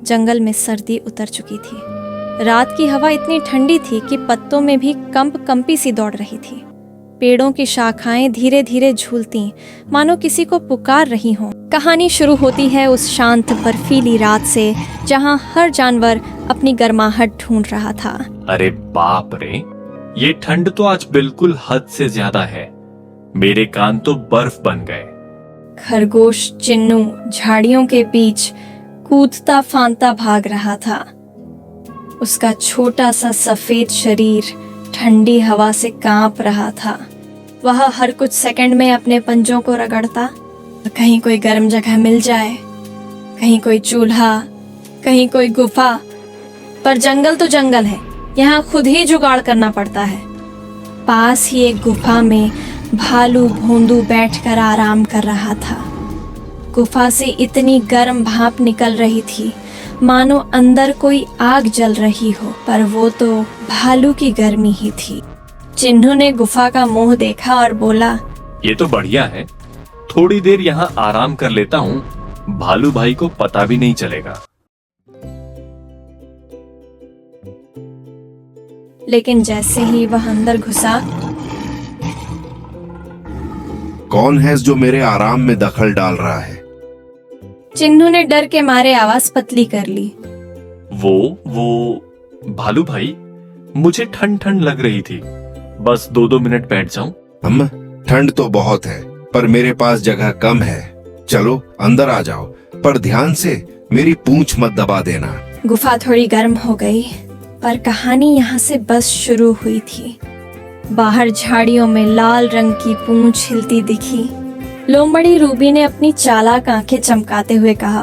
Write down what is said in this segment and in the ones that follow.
जंगल में सर्दी उतर चुकी थी। रात की हवा इतनी ठंडी थी कि पत्तों में भी कंपी सी दौड़ रही थी। पेड़ों की शाखाएं धीरे धीरे झूलती, मानो किसी को पुकार रही हों। कहानी शुरू होती है उस शांत बर्फीली रात से, जहां हर जानवर अपनी गर्माहट ढूंढ रहा था। अरे बाप रे, ये ठंड तो आज बिल्कुल हद से ज्यादा है। मेरे कान तो बर्फ बन गए। खरगोश चिन्नू झाड़ियों के बीच कूदता फांदता भाग रहा था। उसका छोटा सा सफेद शरीर ठंडी हवा से कांप रहा था। वह हर कुछ सेकंड में अपने पंजों को रगड़ता, कहीं कोई गर्म जगह मिल जाए, कहीं कोई चूल्हा, कहीं कोई गुफा। पर जंगल तो जंगल है, यहाँ खुद ही जुगाड़ करना पड़ता है। पास ही एक गुफा में भालू भोंदू बैठकर आराम कर रहा था। गुफा से इतनी गर्म भाप निकल रही थी मानो अंदर कोई आग जल रही हो, पर वो तो भालू की गर्मी ही थी। चिन्नू ने गुफा का मुंह देखा और बोला, ये तो बढ़िया है, थोड़ी देर यहाँ आराम कर लेता हूँ, भालू भाई को पता भी नहीं चलेगा। लेकिन जैसे ही वह अंदर घुसा, कौन है जो मेरे आराम में दखल डाल रहा है? चिन्नू ने डर के मारे आवाज पतली कर ली। वो भालू भाई, मुझे ठंड ठंड लग रही थी, बस 2 मिनट बैठ जाऊं। ठंड तो बहुत है, पर मेरे पास जगह कम है। चलो अंदर आ जाओ, पर ध्यान से मेरी पूंछ मत दबा देना। गुफा थोड़ी गर्म हो गई, पर कहानी यहाँ से बस शुरू हुई थी। बाहर झाड़ियों में लाल रंग की पूंछ हिलती दिखी। लोमड़ी रूबी ने अपनी चालाक आंखें चमकाते हुए कहा,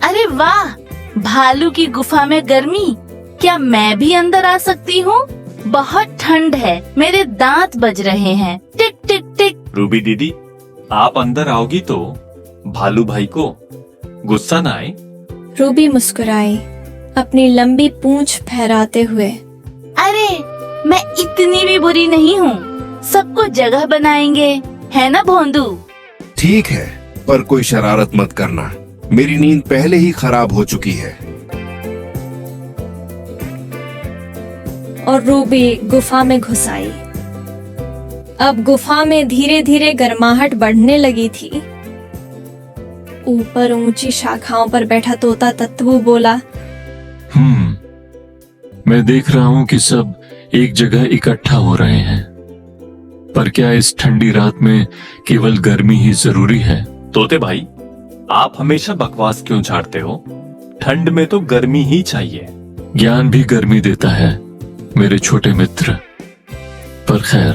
अरे वाह, भालू की गुफा में गर्मी, क्या मैं भी अंदर आ सकती हूँ? बहुत ठंड है, मेरे दांत बज रहे हैं, टिक टिक टिक। रूबी दीदी, आप अंदर आओगी तो भालू भाई को गुस्सा ना आए। रूबी मुस्कुराई, अपनी लंबी पूंछ फहराते हुए। अरे मैं इतनी भी बुरी नहीं हूँ, सबको जगह बनाएंगे, है ना भोंदू? ठीक है, पर कोई शरारत मत करना, मेरी नींद पहले ही खराब हो चुकी है। और रूबी गुफा में घुस आई। अब गुफा में धीरे धीरे गर्माहट बढ़ने लगी थी। ऊपर ऊंची शाखाओं पर बैठा तोता तत्वू बोला, मैं देख रहा हूँ कि सब एक जगह इकट्ठा हो रहे हैं, पर क्या इस ठंडी रात में केवल गर्मी ही जरूरी है? तोते भाई, आप हमेशा बकवास क्यों झाड़ते हो? ठंड में तो गर्मी ही चाहिए। ज्ञान भी गर्मी देता है मेरे छोटे मित्र। पर खैर,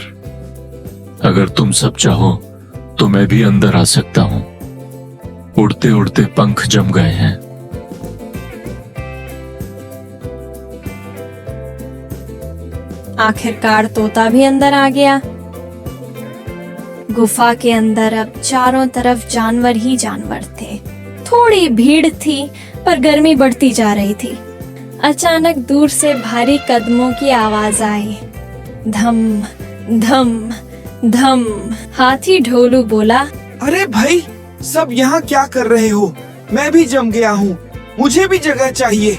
अगर तुम सब चाहो तो मैं भी अंदर आ सकता हूँ। उड़ते उड़ते पंख जम गए हैं। आखिरकार तोता भी अंदर आ गया। गुफा के अंदर अब चारों तरफ जानवर ही जानवर थे। थोड़ी भीड़ थी, पर गर्मी बढ़ती जा रही थी। अचानक दूर से भारी कदमों की आवाज आई। धम धम धम। हाथी ढोलू बोला, अरे भाई, सब यहाँ क्या कर रहे हो? मैं भी जम गया हूँ, मुझे भी जगह चाहिए।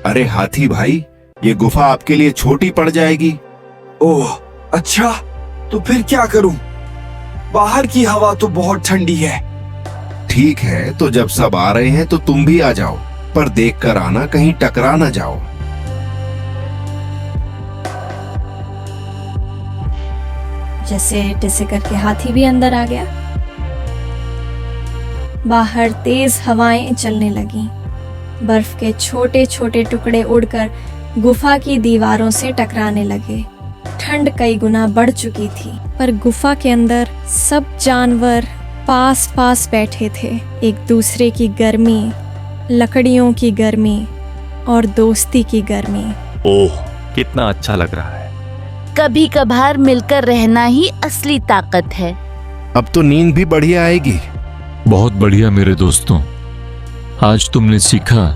अरे हाथी भाई, ये गुफा आपके लिए छोटी पड़ जाएगी। ओह अच्छा, तो फिर क्या करूँ? बाहर की हवा तो बहुत ठंडी है। ठीक है, तो जब सब आ रहे हैं तो तुम भी आ जाओ, पर देख कर आना, कहीं टकरा ना जाओ। जैसे तैसे करके हाथी भी अंदर आ गया। बाहर तेज हवाएं चलने लगी। बर्फ के छोटे छोटे टुकड़े उड़कर गुफा की दीवारों से टकराने लगे। ठंड कई गुना बढ़ चुकी थी, पर गुफा के अंदर सब जानवर पास पास बैठे थे। एक दूसरे की गर्मी, लकड़ियों की गर्मी और दोस्ती की गर्मी। ओह, कितना अच्छा लग रहा है। कभी कभार मिलकर रहना ही असली ताकत है। अब तो नींद भी बढ़िया आएगी। बहुत बढ़िया मेरे दोस्तों, आज तुमने सीखा,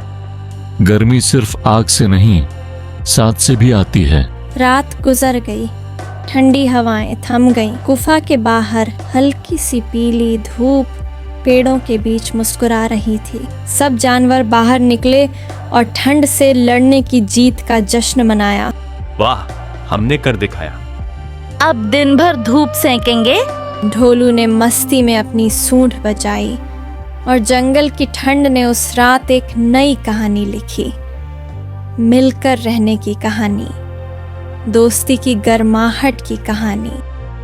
गर्मी सिर्फ आग से नहीं, साथ से भी आती है। रात गुजर गई, ठंडी हवाएं थम गईं। गुफा के बाहर हल्की सी पीली धूप पेड़ों के बीच मुस्कुरा रही थी। सब जानवर बाहर निकले और ठंड से लड़ने की जीत का जश्न मनाया। वाह, हमने कर दिखाया। अब दिन भर धूप सेकेंगे। ढोलू ने मस्ती में अपनी सूंड बजाई और जंगल की ठंड ने उस रात एक नई कहानी लिखी, मिलकर रहने की कहानी, दोस्ती की गर्माहट की कहानी।